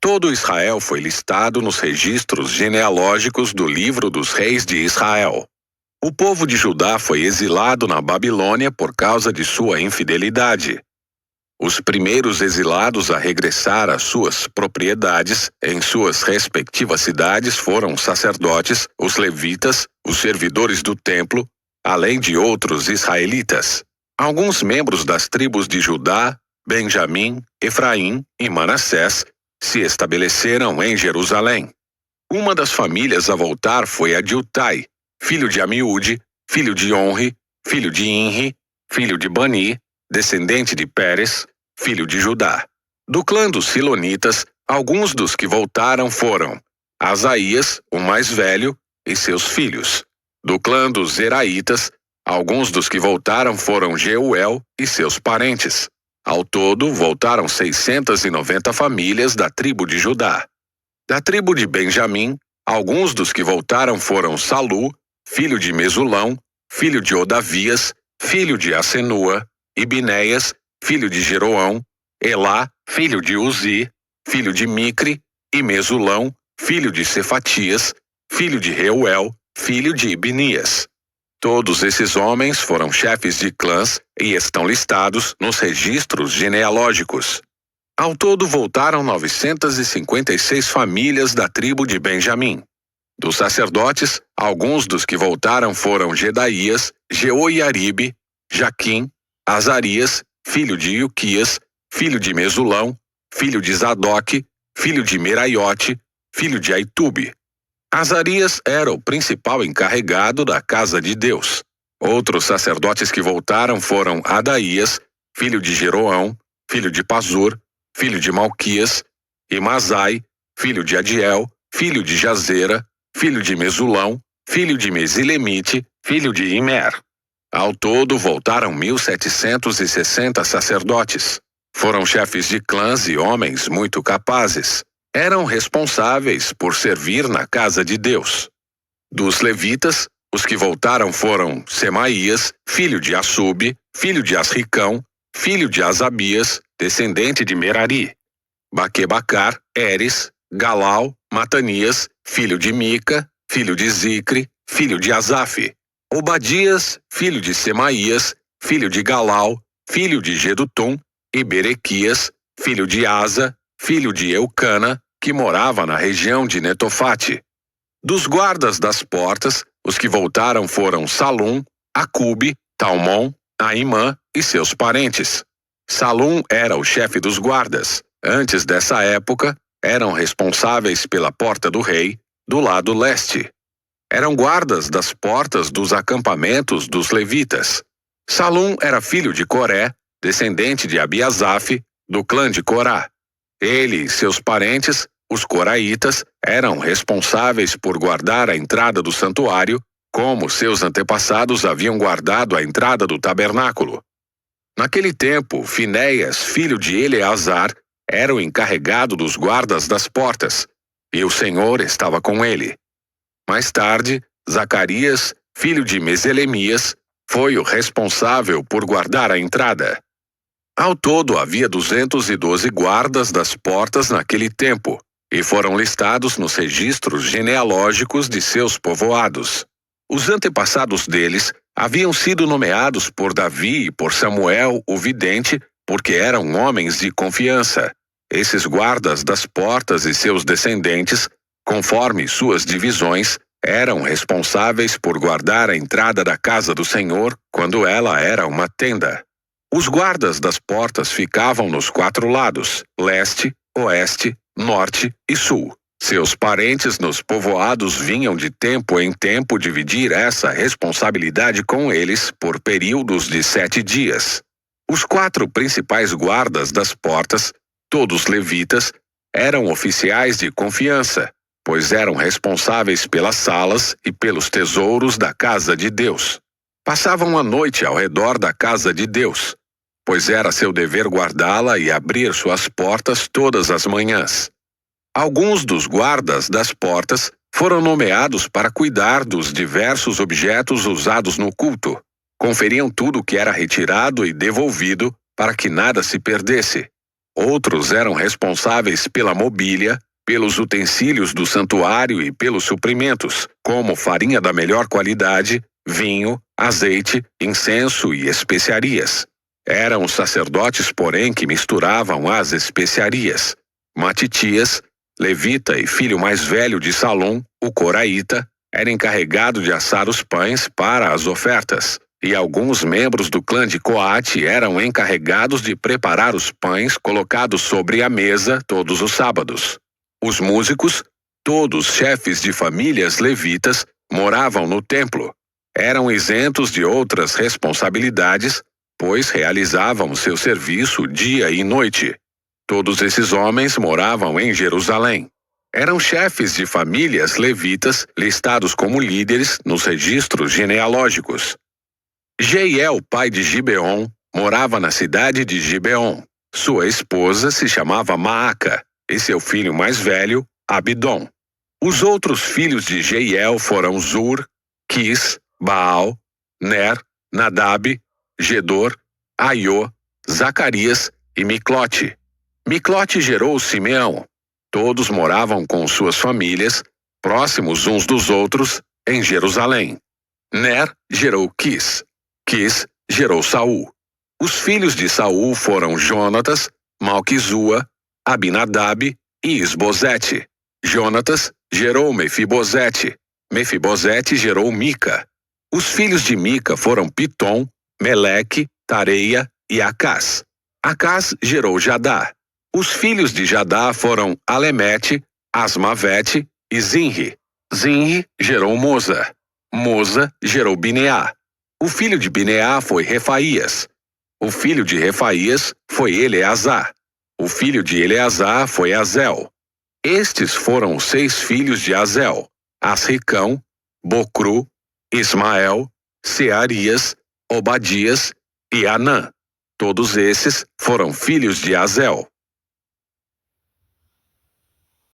Todo Israel foi listado nos registros genealógicos do livro dos reis de Israel. O povo de Judá foi exilado na Babilônia por causa de sua infidelidade. Os primeiros exilados a regressar às suas propriedades em suas respectivas cidades foram os sacerdotes, os levitas, os servidores do templo, além de outros israelitas. Alguns membros das tribos de Judá, Benjamim, Efraim e Manassés se estabeleceram em Jerusalém. Uma das famílias a voltar foi a de Utai, filho de Amiúde, filho de Onri, filho de Inri, filho de Bani, descendente de Pérez, filho de Judá. Do clã dos Silonitas, alguns dos que voltaram foram Asaías, o mais velho, e seus filhos. Do clã dos Zeraitas, alguns dos que voltaram foram Jeuel e seus parentes. Ao todo, voltaram 690 famílias da tribo de Judá. Da tribo de Benjamim, alguns dos que voltaram foram Salu, filho de Mesulão, filho de Odavias, filho de Asenua, e Binéias, filho de Jeroão, Elá, filho de Uzi, filho de Micre, e Mesulão, filho de Cefatias, filho de Reuel, filho de Ibnias. Todos esses homens foram chefes de clãs e estão listados nos registros genealógicos. Ao todo voltaram 956 famílias da tribo de Benjamim. Dos sacerdotes, alguns dos que voltaram foram Gedaías, Jeoiaribe, Jaquim, Azarias, filho de Ilquias, filho de Mesulão, filho de Zadoque, filho de Meraiote, filho de Aitube. Azarias era o principal encarregado da casa de Deus. Outros sacerdotes que voltaram foram Adaías, filho de Jeroão, filho de Pazur, filho de Malquias, e Masai, filho de Adiel, filho de Jazera, filho de Mesulão, filho de Mesilemite, filho de Imer. Ao todo voltaram 1.760 sacerdotes. Foram chefes de clãs e homens muito capazes. Eram responsáveis por servir na casa de Deus. Dos levitas, os que voltaram foram Semaías, filho de Assub, filho de Asricão, filho de Asabias, descendente de Merari. Baquebacar, Eres, Galal, Matanias, filho de Mica, filho de Zicre, filho de Asaf. Obadias, filho de Semaías, filho de Galal, filho de Gedutum, e Berequias, filho de Asa, filho de Eucana, que morava na região de Netofate. Dos guardas das portas, os que voltaram foram Salum, Acube, Talmon, Aimã e seus parentes. Salum era o chefe dos guardas. Antes dessa época, eram responsáveis pela porta do rei, do lado leste. Eram guardas das portas dos acampamentos dos levitas. Salum era filho de Coré, descendente de Abiasaf, do clã de Corá. Ele e seus parentes, os coraitas, eram responsáveis por guardar a entrada do santuário, como seus antepassados haviam guardado a entrada do tabernáculo. Naquele tempo, Finéias, filho de Eleazar, era o encarregado dos guardas das portas, e o Senhor estava com ele. Mais tarde, Zacarias, filho de Meselemias, foi o responsável por guardar a entrada. Ao todo havia 212 guardas das portas naquele tempo, e foram listados nos registros genealógicos de seus povoados. Os antepassados deles haviam sido nomeados por Davi e por Samuel, o vidente, porque eram homens de confiança. Esses guardas das portas e seus descendentes, conforme suas divisões, eram responsáveis por guardar a entrada da casa do Senhor quando ela era uma tenda. Os guardas das portas ficavam nos 4 lados, leste, oeste, norte e sul. Seus parentes nos povoados vinham de tempo em tempo dividir essa responsabilidade com eles por períodos de 7 dias. Os 4 principais guardas das portas, todos levitas, eram oficiais de confiança, pois eram responsáveis pelas salas e pelos tesouros da casa de Deus. Passavam a noite ao redor da casa de Deus, pois era seu dever guardá-la e abrir suas portas todas as manhãs. Alguns dos guardas das portas foram nomeados para cuidar dos diversos objetos usados no culto. Conferiam tudo o que era retirado e devolvido para que nada se perdesse. Outros eram responsáveis pela mobília, pelos utensílios do santuário e pelos suprimentos, como farinha da melhor qualidade, vinho, azeite, incenso e especiarias. Eram os sacerdotes, porém, que misturavam as especiarias. Matitias, levita e filho mais velho de Salom, o coraíta, era encarregado de assar os pães para as ofertas, e alguns membros do clã de Coate eram encarregados de preparar os pães colocados sobre a mesa todos os sábados. Os músicos, todos chefes de famílias levitas, moravam no templo. Eram isentos de outras responsabilidades, pois realizavam seu serviço dia e noite. Todos esses homens moravam em Jerusalém. Eram chefes de famílias levitas listados como líderes nos registros genealógicos. Jeiel, pai de Gibeon, morava na cidade de Gibeon. Sua esposa se chamava Maaca e seu filho mais velho, Abidom. Os outros filhos de Jeiel foram Zur, Quis, Baal, Ner, Nadab, Gedor, Aiô, Zacarias e Miclote. Miclote gerou Simeão. Todos moravam com suas famílias, próximos uns dos outros, em Jerusalém. Ner gerou Quis. Quis gerou Saul. Os filhos de Saul foram Jonatas, Malquizua, Abinadab e Isbosete. Jonatas gerou Mefibosete. Mefibosete gerou Mica. Os filhos de Mica foram Pitom, Meleque, Tareia e Acás. Acás gerou Jadá. Os filhos de Jadá foram Alemete, Asmavete e Zinri. Zinri gerou Moza. Moza gerou Bineá. O filho de Bineá foi Refaías. O filho de Refaías foi Eleazar. O filho de Eleazar foi Azel. Estes foram os 6 filhos de Azel: Asricão, Bocru, Ismael, Searias, Obadias e Anã. Todos esses foram filhos de Azel.